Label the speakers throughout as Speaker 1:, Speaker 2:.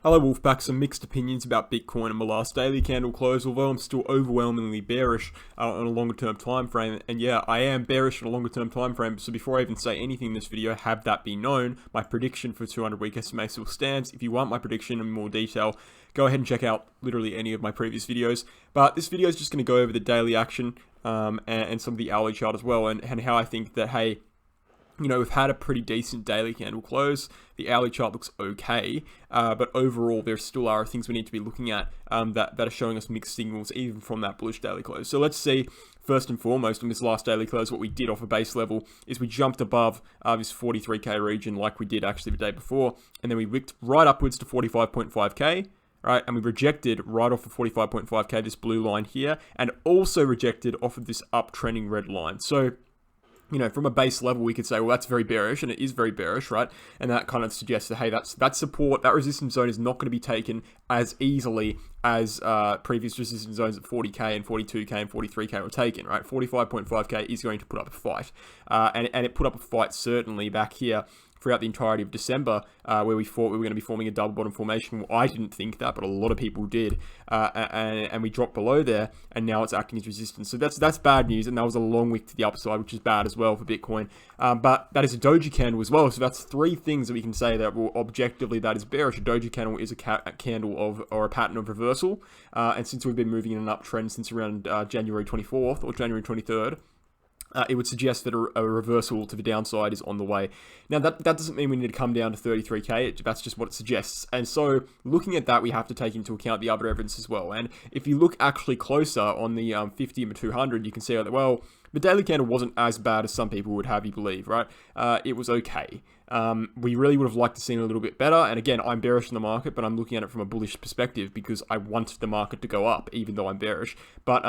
Speaker 1: Hello Wolfpack, some mixed opinions about Bitcoin in my last daily candle close, although I'm still overwhelmingly bearish on a longer term time frame. And yeah, I am bearish on a longer term time frame. So before I even say anything in this video, have that be known, my prediction for 200 week SMA still stands. If you want my prediction in more detail, go ahead and check out literally any of my previous videos. But this video is just going to go over the daily action and some of the hourly chart as well, and how I think that, hey, you know, we've had a pretty decent daily candle close. The hourly chart looks okay, but overall there still are things we need to be looking at that are showing us mixed signals even from that bullish daily close. So let's see, first and foremost, on this last daily close, what we did off a base level is we jumped above this 43k region like we did actually the day before, and then we wicked right upwards to 45.5k. Right, and we rejected right off of 45.5k, this blue line here, and also rejected off of this uptrending red line. So, you know, from a base level, we could say, well, that's very bearish, and it is very bearish, right? And that kind of suggests that, hey, that support, that resistance zone is not going to be taken as easily as previous resistance zones at 40k and 42k and 43k were taken, right? 45.5k is going to put up a fight, and it put up a fight certainly back here throughout the entirety of December, where we thought we were going to be forming a double bottom formation. Well, I didn't think that, but a lot of people did, and we dropped below there, and now it's acting as resistance. So that's bad news, and that was a long wick to the upside, which is bad as well for Bitcoin. But that is a doji candle as well, so that's three things that we can say that will objectively that is bearish. A doji candle is a candle of, or a pattern of reversal, and since we've been moving in an uptrend since around January 24th or January 23rd, it would suggest that a reversal to the downside is on the way. Now, that doesn't mean we need to come down to 33k. That's just what it suggests. And so, looking at that, we have to take into account the other evidence as well. And if you look actually closer on the 50 and 200, you can see that, well, the daily candle wasn't as bad as some people would have you believe, right? It was okay. We really would have liked to see it a little bit better. And again, I'm bearish in the market, but I'm looking at it from a bullish perspective because I want the market to go up, even though I'm bearish. But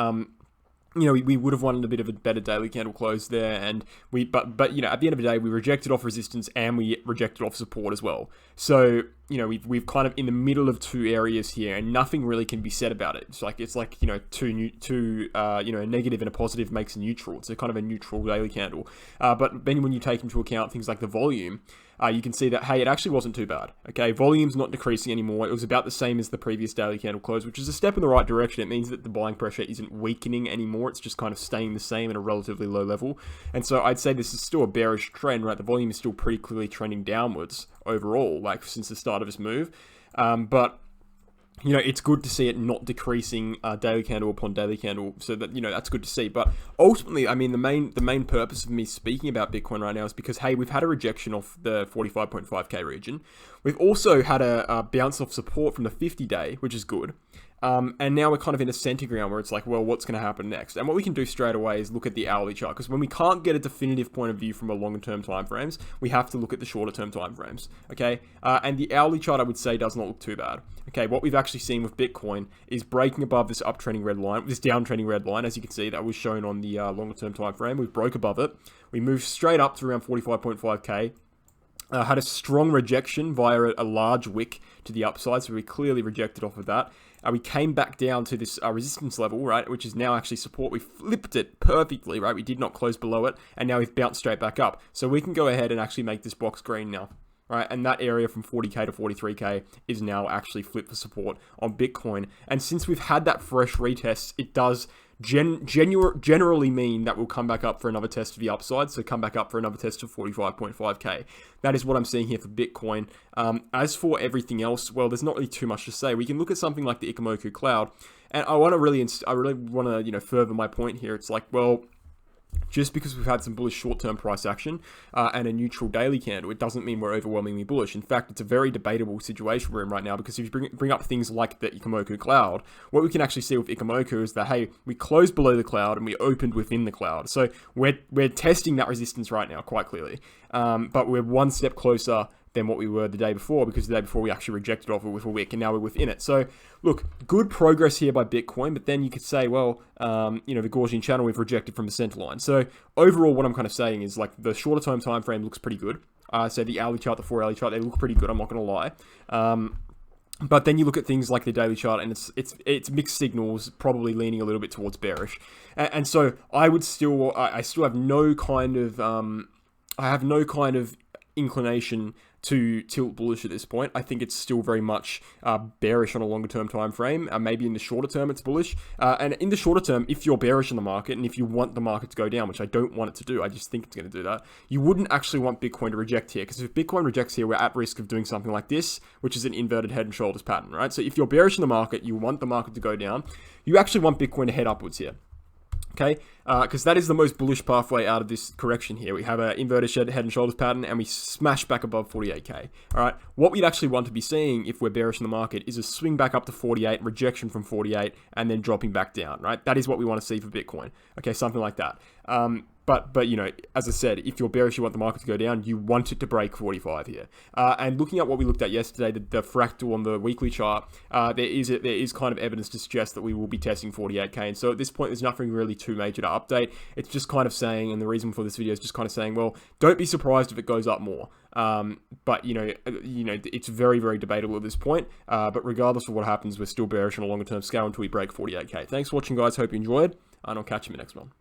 Speaker 1: you know, we would have wanted a bit of a better daily candle close there, and but you know, at the end of the day, we rejected off resistance and we rejected off support as well. So, you know, we've kind of in the middle of two areas here, and nothing really can be said about it. It's like you know, two you know, a negative and a positive makes a neutral. It's a kind of a neutral daily candle. But then when you take into account things like the volume, you can see that, hey, it actually wasn't too bad. Okay, volume's not decreasing anymore. It was about the same as the previous daily candle close, which is a step in the right direction. It means that the buying pressure isn't weakening anymore. It's just kind of staying the same at a relatively low level. And so I'd say this is still a bearish trend, right? The volume is still pretty clearly trending downwards overall, like since the start of this move. But you know, it's good to see it not decreasing daily candle upon daily candle, so that, you know, that's good to see. But ultimately, I mean, the main purpose of me speaking about Bitcoin right now is because, hey, we've had a rejection off the 45.5k region. We've also had a bounce off support from the 50-day, which is good. And now we're kind of in a center ground where it's like, well, what's going to happen next? And what we can do straight away is look at the hourly chart, because when we can't get a definitive point of view from a longer term time frames, we have to look at the shorter term time frames. Okay, and the hourly chart, I would say, does not look too bad. Okay, what we've actually seen with Bitcoin is breaking above this uptrending red line, this downtrending red line, as you can see, that was shown on the longer term time frame. We broke above it. We moved straight up to around 45.5k. Had a strong rejection via a large wick to the upside, so we clearly rejected off of that. We came back down to this resistance level, right, which is now actually support. We flipped it perfectly, right? We did not close below it, and now we've bounced straight back up. So we can go ahead and actually make this box green now, right? And that area from 40k to 43k is now actually flipped for support on Bitcoin. And since we've had that fresh retest, it does generally mean that we'll come back up for another test to the upside, so come back up for another test of 45.5k. That is what I'm seeing here for Bitcoin. As for everything else, well, there's not really too much to say. We can look at something like the Ichimoku cloud, and I really want to, you know, further my point here. It's like, well, just because we've had some bullish short-term price action and a neutral daily candle, it doesn't mean we're overwhelmingly bullish. In fact, it's a very debatable situation we're in right now, because if you bring up things like the Ichimoku cloud, what we can actually see with Ichimoku is that, hey, we closed below the cloud and we opened within the cloud. So we're testing that resistance right now, quite clearly. But we're one step closer than what we were the day before, because the day before we actually rejected off it with a wick, and now we're within it. So look, good progress here by Bitcoin, but then you could say, well, you know, the Gaussian channel we've rejected from the center line. So overall, what I'm kind of saying is, like, the shorter term time frame looks pretty good. So the hourly chart, the 4 hourly chart, they look pretty good, I'm not going to lie. But then you look at things like the daily chart, and it's mixed signals, probably leaning a little bit towards bearish. And so I still have no kind of inclination to tilt bullish at this point. I think it's still very much bearish on a longer term time frame. Maybe in the shorter term it's bullish. And in the shorter term, if you're bearish in the market and if you want the market to go down, which I don't want it to do, I just think it's going to do that, you wouldn't actually want Bitcoin to reject here, because if Bitcoin rejects here, we're at risk of doing something like this, which is an inverted head and shoulders pattern, right? So if you're bearish in the market, you want the market to go down, you actually want Bitcoin to head upwards here. Okay, because that is the most bullish pathway out of this correction here. We have an inverted head and shoulders pattern, and we smash back above 48k. All right, what we'd actually want to be seeing if we're bearish in the market is a swing back up to 48, rejection from 48, and then dropping back down. Right, that is what we want to see for Bitcoin. Okay, something like that. But you know, as I said, if you're bearish, you want the market to go down, you want it to break 45 here. And looking at what we looked at yesterday, the fractal on the weekly chart, there is kind of evidence to suggest that we will be testing 48k. And so at this point, there's nothing really too major to update. It's just kind of saying, and the reason for this video is just kind of saying, well, don't be surprised if it goes up more. But you know, it's very, very debatable at this point. But regardless of what happens, we're still bearish on a longer term scale until we break 48k. Thanks for watching, guys. Hope you enjoyed, and I'll catch you in the next one.